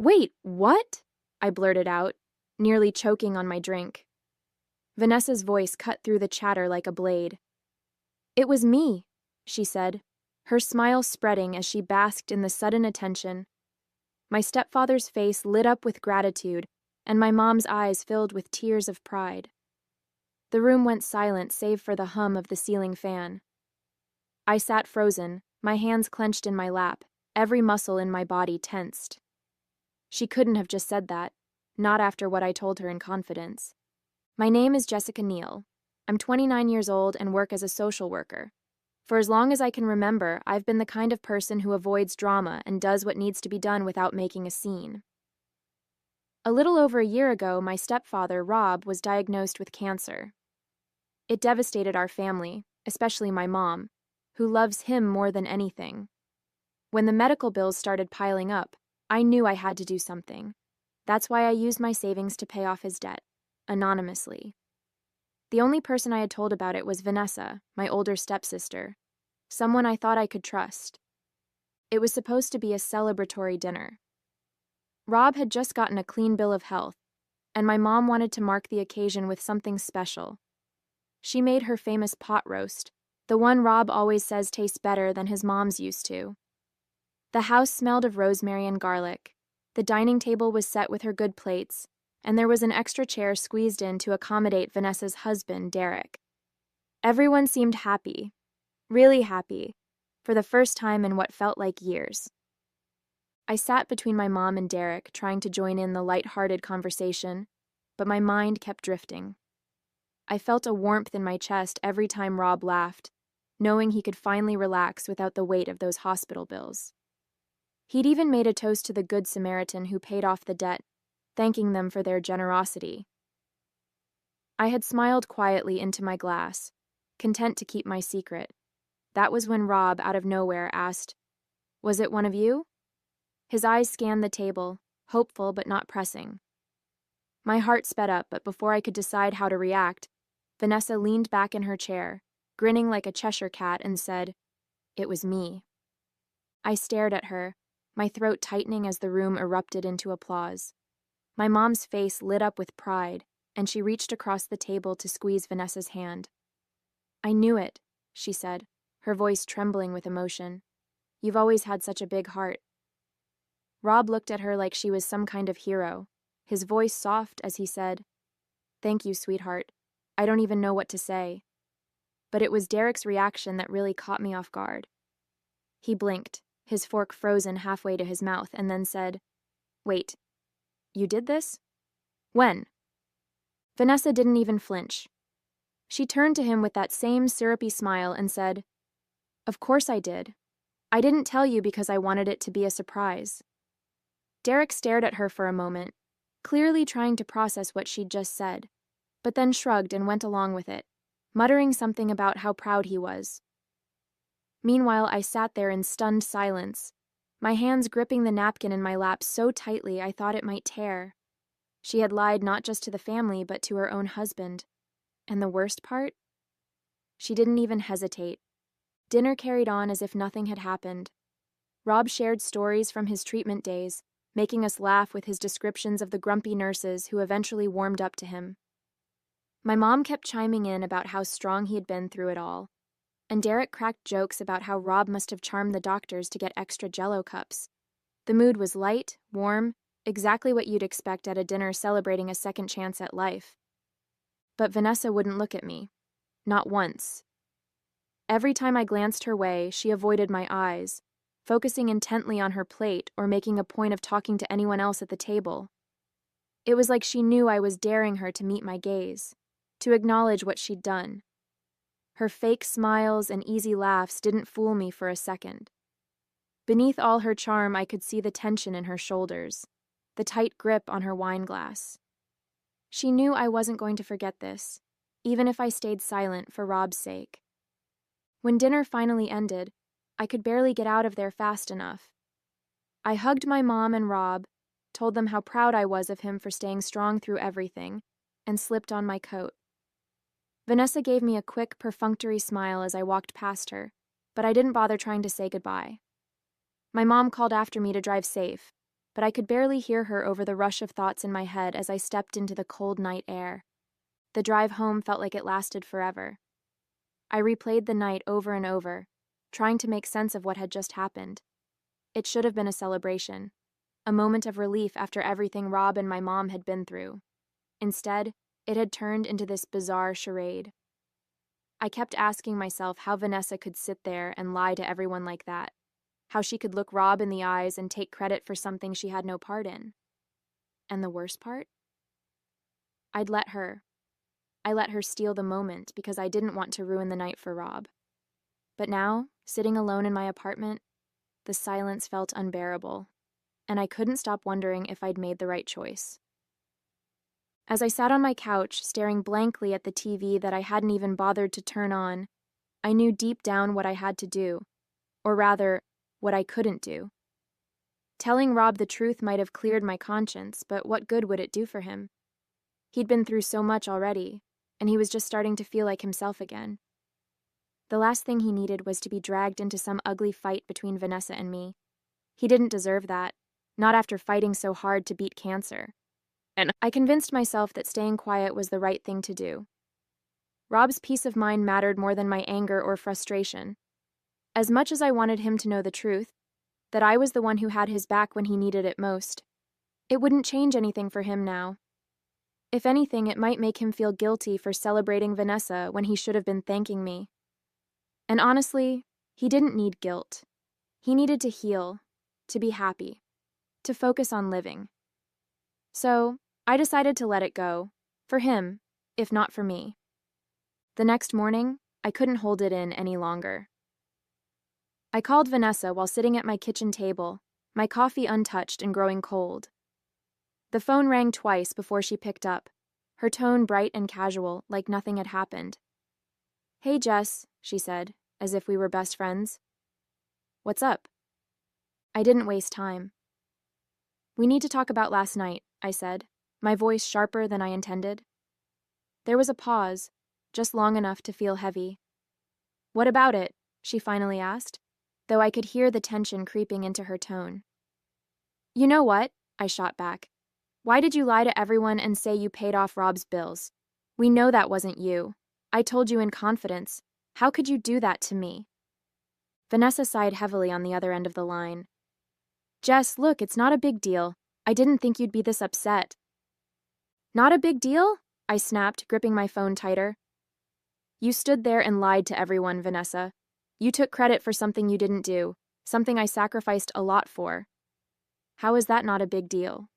Wait, what? I blurted out, nearly choking on my drink. Vanessa's voice cut through the chatter like a blade. It was me, she said, her smile spreading as she basked in the sudden attention. My stepfather's face lit up with gratitude, and my mom's eyes filled with tears of pride. The room went silent save for the hum of the ceiling fan. I sat frozen, my hands clenched in my lap, every muscle in my body tensed. She couldn't have just said that, not after what I told her in confidence. My name is Jessica Neal. I'm 29 years old and work as a social worker. For as long as I can remember, I've been the kind of person who avoids drama and does what needs to be done without making a scene. A little over a year ago, my stepfather, Rob, was diagnosed with cancer. It devastated our family, especially my mom, who loves him more than anything. When the medical bills started piling up, I knew I had to do something. That's why I used my savings to pay off his debt, anonymously. The only person I had told about it was Vanessa, my older stepsister, someone I thought I could trust. It was supposed to be a celebratory dinner. Rob had just gotten a clean bill of health, and my mom wanted to mark the occasion with something special. She made her famous pot roast, the one Rob always says tastes better than his mom's used to. The house smelled of rosemary and garlic. The dining table was set with her good plates, and there was an extra chair squeezed in to accommodate Vanessa's husband, Derek. Everyone seemed happy, really happy, for the first time in what felt like years. I sat between my mom and Derek, trying to join in the light-hearted conversation, but my mind kept drifting. I felt a warmth in my chest every time Rob laughed, knowing he could finally relax without the weight of those hospital bills. He'd even made a toast to the Good Samaritan who paid off the debt, thanking them for their generosity. I had smiled quietly into my glass, content to keep my secret. That was when Rob, out of nowhere, asked, "Was it one of you?" His eyes scanned the table, hopeful but not pressing. My heart sped up, but before I could decide how to react, Vanessa leaned back in her chair, grinning like a Cheshire cat, and said, "It was me." I stared at her, my throat tightening as the room erupted into applause. My mom's face lit up with pride, and she reached across the table to squeeze Vanessa's hand. "I knew it," she said, her voice trembling with emotion. "You've always had such a big heart." Rob looked at her like she was some kind of hero, his voice soft as he said, "Thank you, sweetheart. I don't even know what to say." But it was Derek's reaction that really caught me off guard. He blinked, his fork frozen halfway to his mouth, and then said, "Wait. You did this? When?" Vanessa didn't even flinch. She turned to him with that same syrupy smile and said, "Of course I did. I didn't tell you because I wanted it to be a surprise." Derek stared at her for a moment, clearly trying to process what she'd just said, but then shrugged and went along with it, muttering something about how proud he was. Meanwhile, I sat there in stunned silence, my hands gripping the napkin in my lap so tightly I thought it might tear. She had lied not just to the family, but to her own husband. And the worst part? She didn't even hesitate. Dinner carried on as if nothing had happened. Rob shared stories from his treatment days, making us laugh with his descriptions of the grumpy nurses who eventually warmed up to him. My mom kept chiming in about how strong he had been through it all, and Derek cracked jokes about how Rob must have charmed the doctors to get extra Jell-O cups. The mood was light, warm, exactly what you'd expect at a dinner celebrating a second chance at life. But Vanessa wouldn't look at me. Not once. Every time I glanced her way, she avoided my eyes, focusing intently on her plate or making a point of talking to anyone else at the table. It was like she knew I was daring her to meet my gaze, to acknowledge what she'd done. Her fake smiles and easy laughs didn't fool me for a second. Beneath all her charm, I could see the tension in her shoulders, the tight grip on her wine glass. She knew I wasn't going to forget this, even if I stayed silent for Rob's sake. When dinner finally ended, I could barely get out of there fast enough. I hugged my mom and Rob, told them how proud I was of him for staying strong through everything, and slipped on my coat. Vanessa gave me a quick, perfunctory smile as I walked past her, but I didn't bother trying to say goodbye. My mom called after me to drive safe, but I could barely hear her over the rush of thoughts in my head as I stepped into the cold night air. The drive home felt like it lasted forever. I replayed the night over and over, trying to make sense of what had just happened. It should have been a celebration, a moment of relief after everything Rob and my mom had been through. Instead, it had turned into this bizarre charade. I kept asking myself how Vanessa could sit there and lie to everyone like that, how she could look Rob in the eyes and take credit for something she had no part in. And the worst part? I let her steal the moment because I didn't want to ruin the night for Rob. But now, sitting alone in my apartment, the silence felt unbearable, and I couldn't stop wondering if I'd made the right choice. As I sat on my couch, staring blankly at the TV that I hadn't even bothered to turn on, I knew deep down what I had to do, or rather, what I couldn't do. Telling Rob the truth might have cleared my conscience, but what good would it do for him? He'd been through so much already, and he was just starting to feel like himself again. The last thing he needed was to be dragged into some ugly fight between Vanessa and me. He didn't deserve that, not after fighting so hard to beat cancer. And I convinced myself that staying quiet was the right thing to do. Rob's peace of mind mattered more than my anger or frustration. As much as I wanted him to know the truth, that I was the one who had his back when he needed it most, it wouldn't change anything for him now. If anything, it might make him feel guilty for celebrating Vanessa when he should have been thanking me. And honestly, he didn't need guilt. He needed to heal, to be happy, to focus on living. So, I decided to let it go, for him, if not for me. The next morning, I couldn't hold it in any longer. I called Vanessa while sitting at my kitchen table, my coffee untouched and growing cold. The phone rang twice before she picked up, her tone bright and casual, like nothing had happened. "Hey, Jess," she said, as if we were best friends. "What's up?" I didn't waste time. "We need to talk about last night," I said, my voice sharper than I intended. There was a pause, just long enough to feel heavy. "What about it?" she finally asked, though I could hear the tension creeping into her tone. "You know what?" I shot back. "Why did you lie to everyone and say you paid off Rob's bills? We know that wasn't you. I told you in confidence. How could you do that to me?" Vanessa sighed heavily on the other end of the line. "Jess, look, it's not a big deal. I didn't think you'd be this upset." "Not a big deal?" I snapped, gripping my phone tighter. "You stood there and lied to everyone, Vanessa. You took credit for something you didn't do, something I sacrificed a lot for. How is that not a big deal?"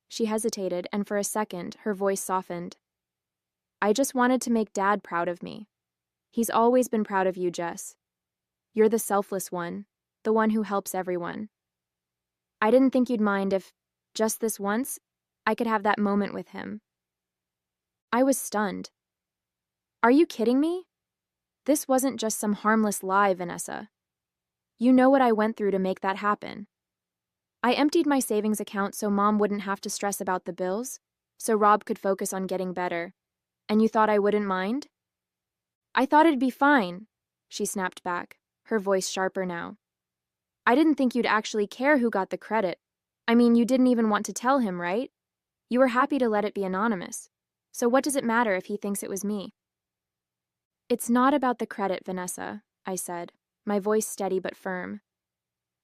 She hesitated, and for a second, her voice softened. "I just wanted to make Dad proud of me. He's always been proud of you, Jess. You're the selfless one, the one who helps everyone. I didn't think you'd mind if, just this once, I could have that moment with him." I was stunned. "Are you kidding me? This wasn't just some harmless lie, Vanessa. You know what I went through to make that happen. I emptied my savings account so Mom wouldn't have to stress about the bills, so Rob could focus on getting better. And you thought I wouldn't mind?" "I thought it'd be fine," she snapped back, her voice sharper now. "I didn't think you'd actually care who got the credit. I mean, you didn't even want to tell him, right? You were happy to let it be anonymous. So what does it matter if he thinks it was me?" "It's not about the credit, Vanessa," I said, my voice steady but firm.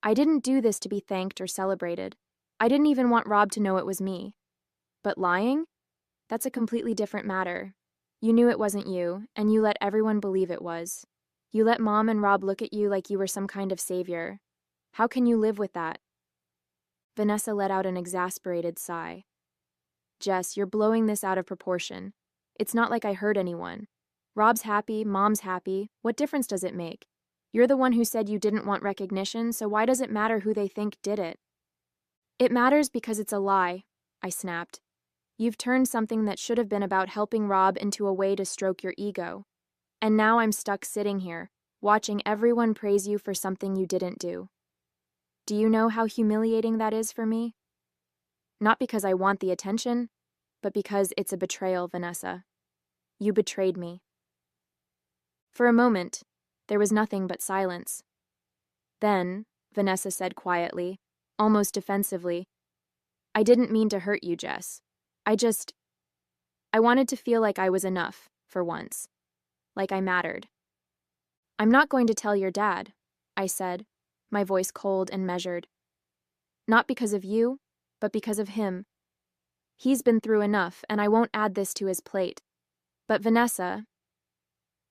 "I didn't do this to be thanked or celebrated. I didn't even want Rob to know it was me. But lying? That's a completely different matter. You knew it wasn't you, and you let everyone believe it was. You let Mom and Rob look at you like you were some kind of savior. How can you live with that?" Vanessa let out an exasperated sigh. "Jess, you're blowing this out of proportion. It's not like I hurt anyone. Rob's happy, Mom's happy. What difference does it make? You're the one who said you didn't want recognition, so why does it matter who they think did it?" "It matters because it's a lie," I snapped. "You've turned something that should have been about helping Rob into a way to stroke your ego. And now I'm stuck sitting here, watching everyone praise you for something you didn't do. Do you know how humiliating that is for me? Not because I want the attention, but because it's a betrayal, Vanessa. You betrayed me." For a moment, there was nothing but silence. Then, Vanessa said quietly, almost defensively. I didn't mean to hurt you, Jess. I wanted to feel like I was enough, for once. Like I mattered. I'm not going to tell your dad, I said, my voice cold and measured. Not because of you, but because of him. He's been through enough, and I won't add this to his plate. But Vanessa...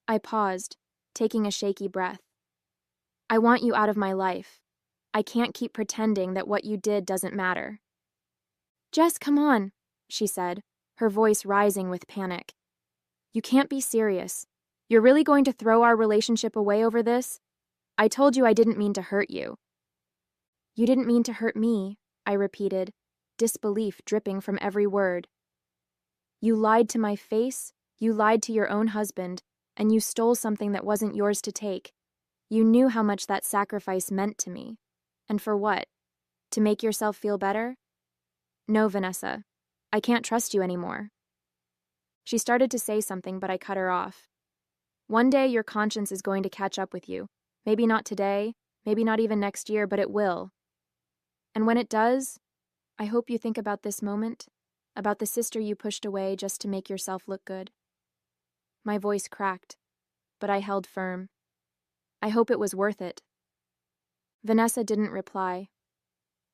I paused, taking a shaky breath. I want you out of my life. I can't keep pretending that what you did doesn't matter. Jess, come on, she said, her voice rising with panic. You can't be serious. You're really going to throw our relationship away over this? I told you I didn't mean to hurt you. You didn't mean to hurt me, I repeated, disbelief dripping from every word. You lied to my face, you lied to your own husband, and you stole something that wasn't yours to take. You knew how much that sacrifice meant to me. And for what? To make yourself feel better? No, Vanessa. I can't trust you anymore. She started to say something, but I cut her off. One day your conscience is going to catch up with you. Maybe not today, maybe not even next year, but it will. And when it does, I hope you think about this moment, about the sister you pushed away just to make yourself look good. My voice cracked, but I held firm. I hope it was worth it. Vanessa didn't reply.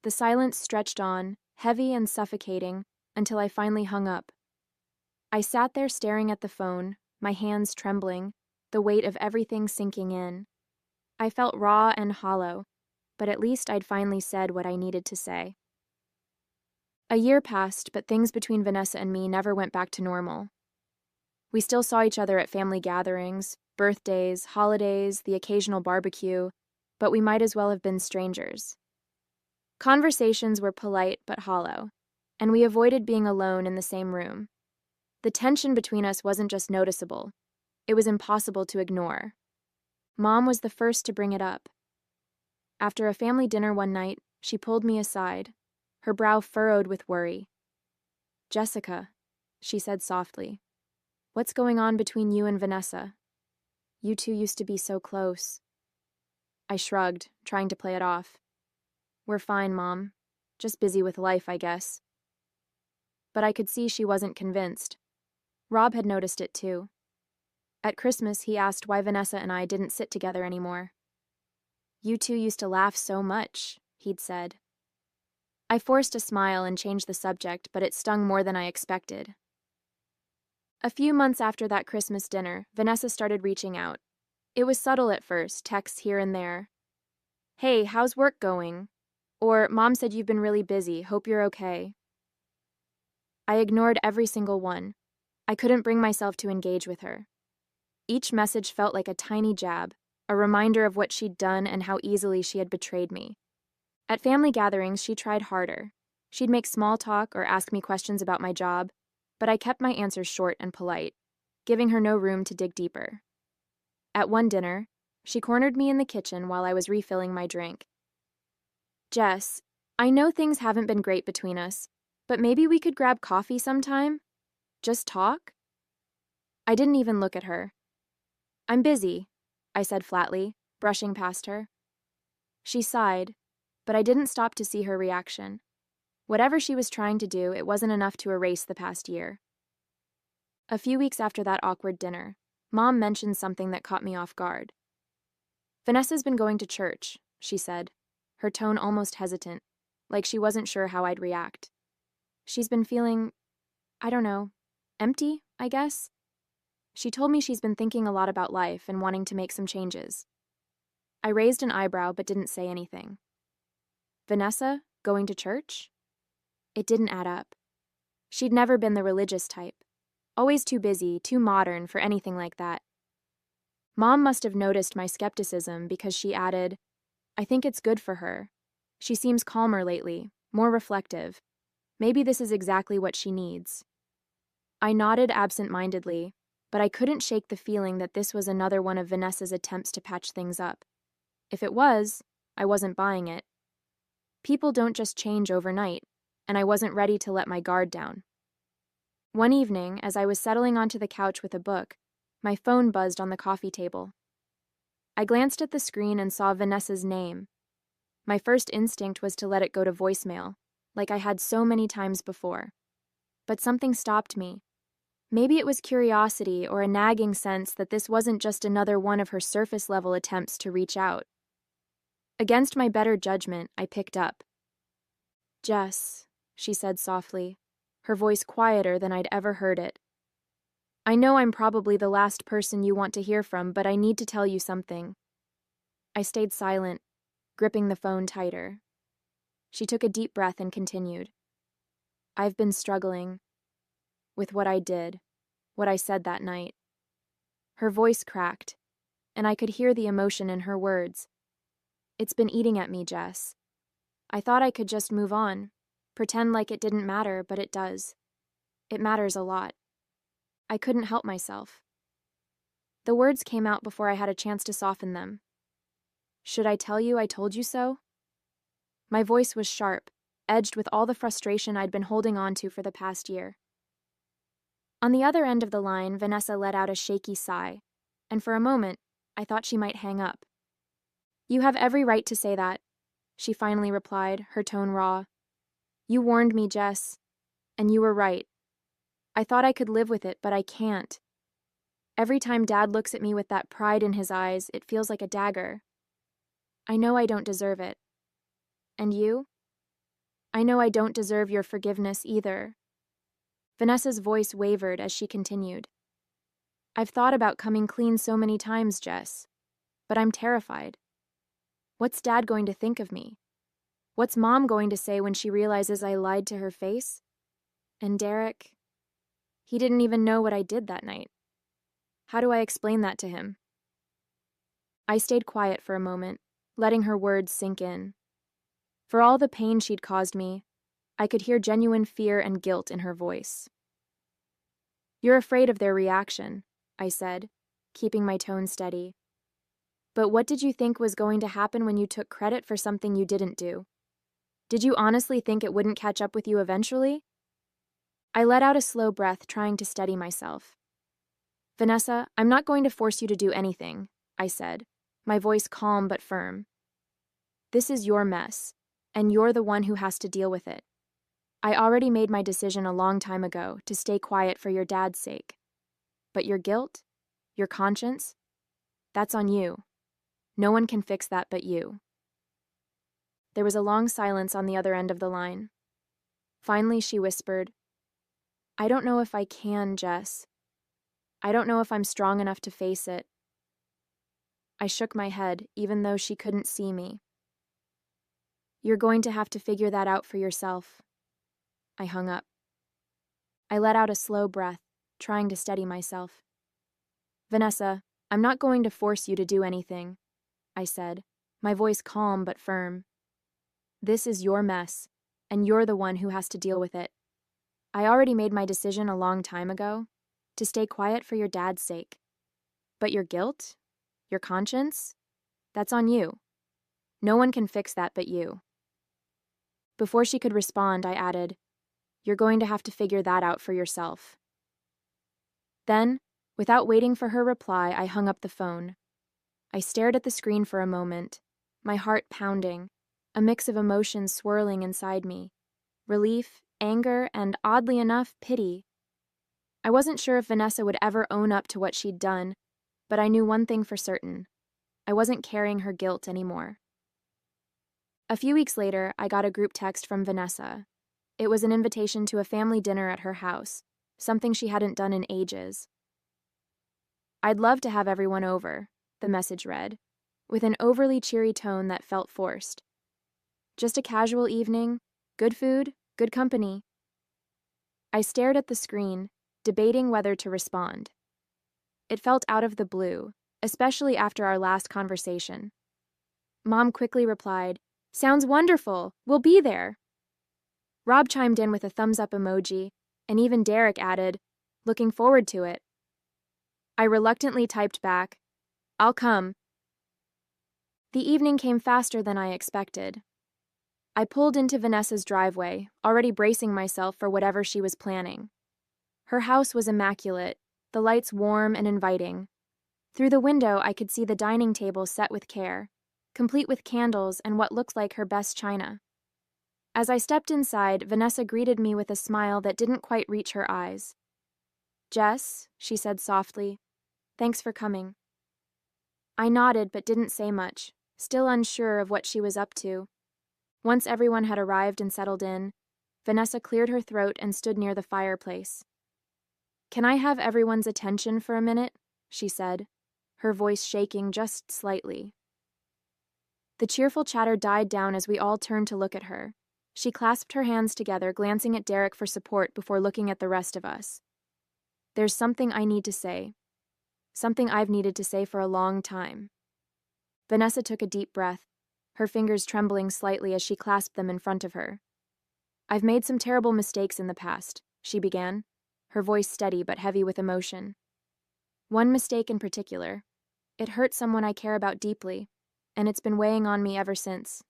The silence stretched on, heavy and suffocating, until I finally hung up. I sat there staring at the phone, my hands trembling, the weight of everything sinking in. I felt raw and hollow, but at least I'd finally said what I needed to say. A year passed, but things between Vanessa and me never went back to normal. We still saw each other at family gatherings, birthdays, holidays, the occasional barbecue, but we might as well have been strangers. Conversations were polite but hollow, and we avoided being alone in the same room. The tension between us wasn't just noticeable, it was impossible to ignore. Mom was the first to bring it up. After a family dinner one night, she pulled me aside, her brow furrowed with worry. Jessica, she said softly, what's going on between you and Vanessa? You two used to be so close. I shrugged, trying to play it off. We're fine, Mom. Just busy with life, I guess. But I could see she wasn't convinced. Rob had noticed it too. At Christmas, he asked why Vanessa and I didn't sit together anymore. You two used to laugh so much, he'd said. I forced a smile and changed the subject, but it stung more than I expected. A few months after that Christmas dinner, Vanessa started reaching out. It was subtle at first, texts here and there. Hey, how's work going? Or, Mom said you've been really busy, hope you're okay. I ignored every single one. I couldn't bring myself to engage with her. Each message felt like a tiny jab, a reminder of what she'd done and how easily she had betrayed me. At family gatherings, she tried harder. She'd make small talk or ask me questions about my job, but I kept my answers short and polite, giving her no room to dig deeper. At one dinner, she cornered me in the kitchen while I was refilling my drink. Jess, I know things haven't been great between us, but maybe we could grab coffee sometime? Just talk? I didn't even look at her. I'm busy, I said flatly, brushing past her. She sighed, but I didn't stop to see her reaction. Whatever she was trying to do, it wasn't enough to erase the past year. A few weeks after that awkward dinner, Mom mentioned something that caught me off guard. Vanessa's been going to church, she said, her tone almost hesitant, like she wasn't sure how I'd react. She's been feeling, I don't know, empty, I guess? She told me she's been thinking a lot about life and wanting to make some changes. I raised an eyebrow but didn't say anything. Vanessa, going to church? It didn't add up. She'd never been the religious type. Always too busy, too modern for anything like that. Mom must have noticed my skepticism because she added, I think it's good for her. She seems calmer lately, more reflective. Maybe this is exactly what she needs. I nodded absent-mindedly, but I couldn't shake the feeling that this was another one of Vanessa's attempts to patch things up. If it was, I wasn't buying it. People don't just change overnight, and I wasn't ready to let my guard down. One evening, as I was settling onto the couch with a book, my phone buzzed on the coffee table. I glanced at the screen and saw Vanessa's name. My first instinct was to let it go to voicemail, like I had so many times before. But something stopped me. Maybe it was curiosity or a nagging sense that this wasn't just another one of her surface-level attempts to reach out. Against my better judgment, I picked up. "Jess," she said softly, her voice quieter than I'd ever heard it. "I know I'm probably the last person you want to hear from, but I need to tell you something." I stayed silent, gripping the phone tighter. She took a deep breath and continued. "I've been struggling with what I did, what I said that night." Her voice cracked, and I could hear the emotion in her words. "It's been eating at me, Jess. I thought I could just move on, pretend like it didn't matter, but it does. It matters a lot. I couldn't help myself." The words came out before I had a chance to soften them. "Should I tell you I told you so?" My voice was sharp, edged with all the frustration I'd been holding on to for the past year. On the other end of the line, Vanessa let out a shaky sigh, and for a moment, I thought she might hang up. "You have every right to say that," she finally replied, her tone raw. "You warned me, Jess, and you were right. I thought I could live with it, but I can't. Every time Dad looks at me with that pride in his eyes, it feels like a dagger. I know I don't deserve it. And you? I know I don't deserve your forgiveness either." Vanessa's voice wavered as she continued. "I've thought about coming clean so many times, Jess, but I'm terrified. What's Dad going to think of me? What's Mom going to say when she realizes I lied to her face? And Derek, he didn't even know what I did that night. How do I explain that to him?" I stayed quiet for a moment, letting her words sink in. For all the pain she'd caused me, I could hear genuine fear and guilt in her voice. "You're afraid of their reaction," I said, keeping my tone steady. "But what did you think was going to happen when you took credit for something you didn't do? Did you honestly think it wouldn't catch up with you eventually?" I let out a slow breath, trying to steady myself. "Vanessa, I'm not going to force you to do anything," I said, my voice calm but firm. "This is your mess, and you're the one who has to deal with it. I already made my decision a long time ago to stay quiet for your dad's sake. But your guilt, your conscience, that's on you. No one can fix that but you." There was a long silence on the other end of the line. Finally, she whispered, "I don't know if I can, Jess. I don't know if I'm strong enough to face it." I shook my head, even though she couldn't see me. "You're going to have to figure that out for yourself." I hung up. I let out a slow breath, trying to steady myself. "Vanessa, I'm not going to force you to do anything," I said, my voice calm but firm. "This is your mess, and you're the one who has to deal with it. I already made my decision a long time ago, to stay quiet for your dad's sake. But your guilt, your conscience, that's on you. No one can fix that but you." Before she could respond, I added, "You're going to have to figure that out for yourself." Then, without waiting for her reply, I hung up the phone. I stared at the screen for a moment, my heart pounding, a mix of emotions swirling inside me. Relief, anger, and, oddly enough, pity. I wasn't sure if Vanessa would ever own up to what she'd done, but I knew one thing for certain. I wasn't carrying her guilt anymore. A few weeks later, I got a group text from Vanessa. It was an invitation to a family dinner at her house, something she hadn't done in ages. "I'd love to have everyone over," the message read, with an overly cheery tone that felt forced. "Just a casual evening, good food, good company." I stared at the screen, debating whether to respond. It felt out of the blue, especially after our last conversation. Mom quickly replied, "Sounds wonderful, we'll be there." Rob chimed in with a thumbs-up emoji, and even Derek added, "Looking forward to it." I reluctantly typed back, "I'll come." The evening came faster than I expected. I pulled into Vanessa's driveway, already bracing myself for whatever she was planning. Her house was immaculate, the lights warm and inviting. Through the window, I could see the dining table set with care, complete with candles and what looked like her best china. As I stepped inside, Vanessa greeted me with a smile that didn't quite reach her eyes. "Jess," she said softly, "thanks for coming." I nodded but didn't say much, still unsure of what she was up to. Once everyone had arrived and settled in, Vanessa cleared her throat and stood near the fireplace. "Can I have everyone's attention for a minute?" she said, her voice shaking just slightly. The cheerful chatter died down as we all turned to look at her. She clasped her hands together, glancing at Derek for support before looking at the rest of us. "There's something I need to say. Something I've needed to say for a long time." Vanessa took a deep breath, her fingers trembling slightly as she clasped them in front of her. "I've made some terrible mistakes in the past," she began, her voice steady but heavy with emotion. "One mistake in particular. It hurt someone I care about deeply, and it's been weighing on me ever since."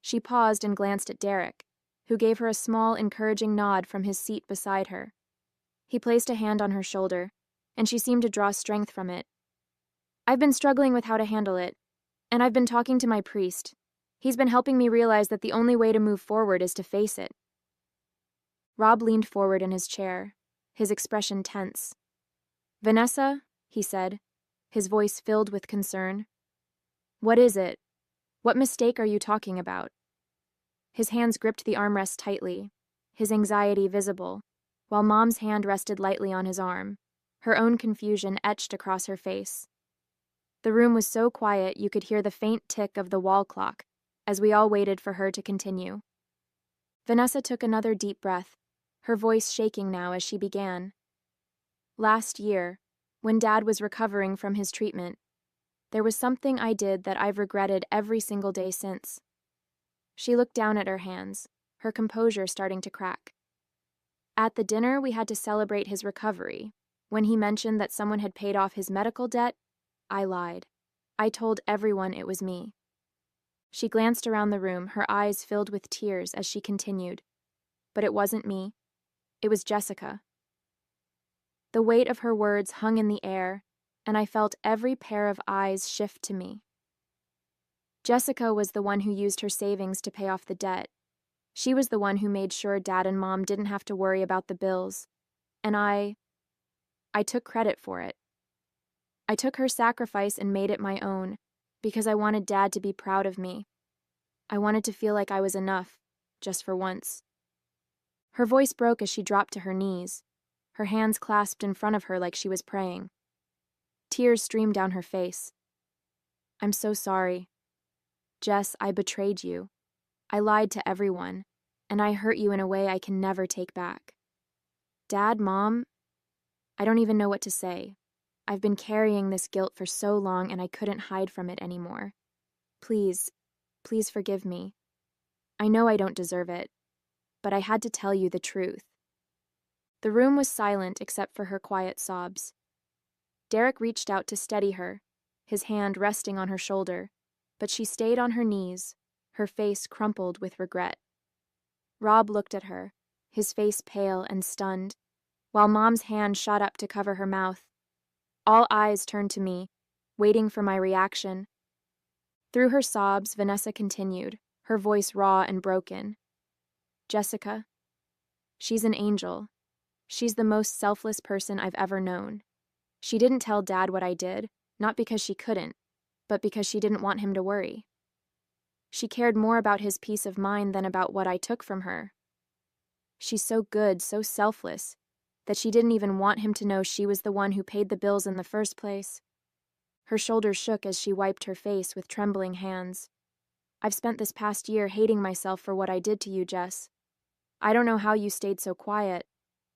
She paused and glanced at Derek, who gave her a small, encouraging nod from his seat beside her. He placed a hand on her shoulder, and she seemed to draw strength from it. "I've been struggling with how to handle it, and I've been talking to my priest. He's been helping me realize that the only way to move forward is to face it." Rob leaned forward in his chair, his expression tense. "Vanessa," he said, his voice filled with concern. "What is it? What mistake are you talking about?" His hands gripped the armrest tightly, his anxiety visible, while Mom's hand rested lightly on his arm, her own confusion etched across her face. The room was so quiet you could hear the faint tick of the wall clock as we all waited for her to continue. Vanessa took another deep breath, her voice shaking now as she began. "Last year, when Dad was recovering from his treatment, there was something I did that I've regretted every single day since." She looked down at her hands, her composure starting to crack. "At the dinner we had to celebrate his recovery. When he mentioned that someone had paid off his medical debt, I lied. I told everyone it was me." She glanced around the room, her eyes filled with tears as she continued. "But it wasn't me. It was Jessica." The weight of her words hung in the air, and I felt every pair of eyes shift to me. Jessica was the one who used her savings to pay off the debt. She was the one who made sure Dad and Mom didn't have to worry about the bills. And I took credit for it. I took her sacrifice and made it my own, because I wanted Dad to be proud of me. I wanted to feel like I was enough, just for once. Her voice broke as she dropped to her knees, her hands clasped in front of her like she was praying. Tears streamed down her face. "I'm so sorry. Jess, I betrayed you. I lied to everyone, and I hurt you in a way I can never take back. Dad, Mom, I don't even know what to say. I've been carrying this guilt for so long and I couldn't hide from it anymore. Please, please forgive me. I know I don't deserve it, but I had to tell you the truth." The room was silent except for her quiet sobs. Derek reached out to steady her, his hand resting on her shoulder, but she stayed on her knees, her face crumpled with regret. Rob looked at her, his face pale and stunned, while Mom's hand shot up to cover her mouth. All eyes turned to me, waiting for my reaction. Through her sobs, Vanessa continued, her voice raw and broken. "Jessica, she's an angel. She's the most selfless person I've ever known. She didn't tell Dad what I did, not because she couldn't, but because she didn't want him to worry. She cared more about his peace of mind than about what I took from her. She's so good, so selfless, that she didn't even want him to know she was the one who paid the bills in the first place." Her shoulders shook as she wiped her face with trembling hands. "I've spent this past year hating myself for what I did to you, Jess. I don't know how you stayed so quiet,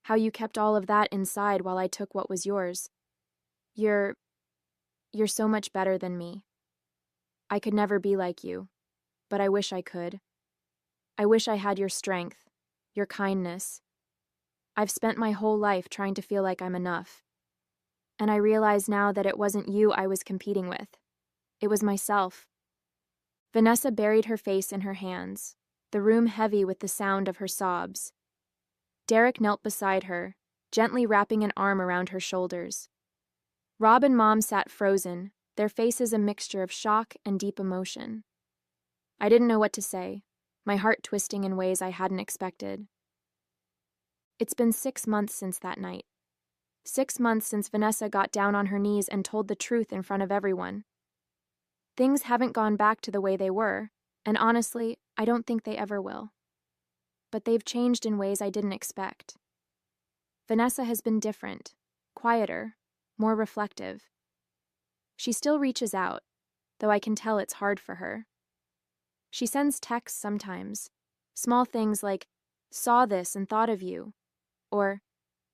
how you kept all of that inside while I took what was yours. You're so much better than me. I could never be like you, but I wish I could. I wish I had your strength, your kindness. I've spent my whole life trying to feel like I'm enough. And I realize now that it wasn't you I was competing with. It was myself." Vanessa buried her face in her hands, the room heavy with the sound of her sobs. Derek knelt beside her, gently wrapping an arm around her shoulders. Rob and Mom sat frozen, their faces a mixture of shock and deep emotion. I didn't know what to say, my heart twisting in ways I hadn't expected. It's been 6 months since that night. 6 months since Vanessa got down on her knees and told the truth in front of everyone. Things haven't gone back to the way they were, and honestly, I don't think they ever will. But they've changed in ways I didn't expect. Vanessa has been different, quieter, more reflective. She still reaches out, though I can tell it's hard for her. She sends texts sometimes, small things like, "Saw this and thought of you," or,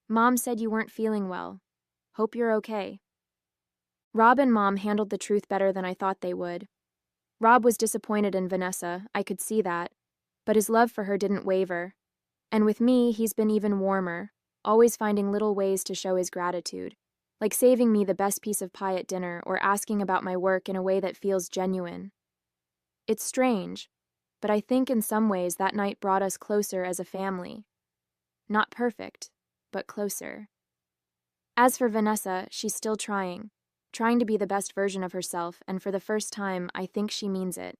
"Mom said you weren't feeling well. Hope you're okay." Rob and Mom handled the truth better than I thought they would. Rob was disappointed in Vanessa, I could see that, but his love for her didn't waver. And with me, he's been even warmer, always finding little ways to show his gratitude, like saving me the best piece of pie at dinner or asking about my work in a way that feels genuine. It's strange, but I think in some ways that night brought us closer as a family. Not perfect, but closer. As for Vanessa, she's still trying to be the best version of herself, and for the first time, I think she means it.